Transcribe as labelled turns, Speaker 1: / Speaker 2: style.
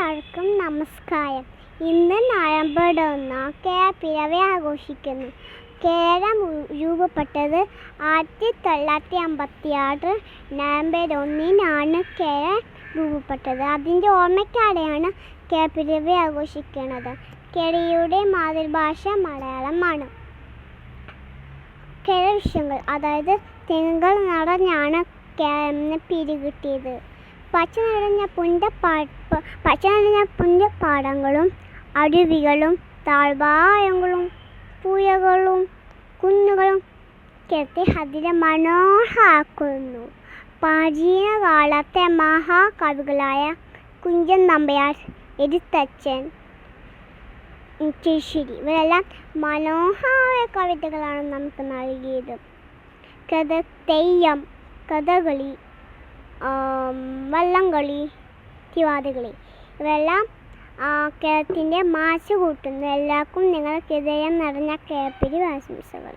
Speaker 1: എല്ലാവർക്കും നമസ്കാരം. ഇന്ന് നവംബർ 1 കേരള പിറവി ആഘോഷിക്കുന്നു. കേരളം രൂപപ്പെട്ടത് 1956 നവംബർ 1 കേരളം രൂപപ്പെട്ടത്. അതിൻ്റെ ഓർമ്മയ്ക്കായാണ് കേരള പിറവി ആഘോഷിക്കുന്നത്. കേരളീയരുടെ മാതൃഭാഷ മലയാളമാണ്. കേരള വിഷയങ്ങൾ, അതായത് തെങ്ങുകൾ നിറഞ്ഞാണ് കേരളത്തിന് പേര് കിട്ടിയത്. പച്ച നിറഞ്ഞ പുഞ്ചപ്പാടങ്ങളും അരുവികളും താഴ്വാരങ്ങളും പുഴകളും കുന്നുകളും കേരളത്തെ അതിമനോഹരമാക്കുന്നു. പ്രാചീന കാലത്തെ മഹാകവികളായ കുഞ്ചൻ നമ്പ്യാർ, എഴുത്തച്ഛൻ, മുത്തശ്ശേരി ഇവരെല്ലാം മനോഹര കവിതകളാണ് നമുക്ക് നൽകിയത്. തെയ്യം, കഥകളി, വള്ളംകളി, തിരുവാതിരക്കളി ഇവയെല്ലാം കേരളത്തിൻ്റെ മാറ്റ് കൂട്ടുന്നു. എല്ലാവർക്കും നിങ്ങളുടെ ഹൃദയം നിറഞ്ഞ കേരളപ്പിറവി ആശംസകൾ.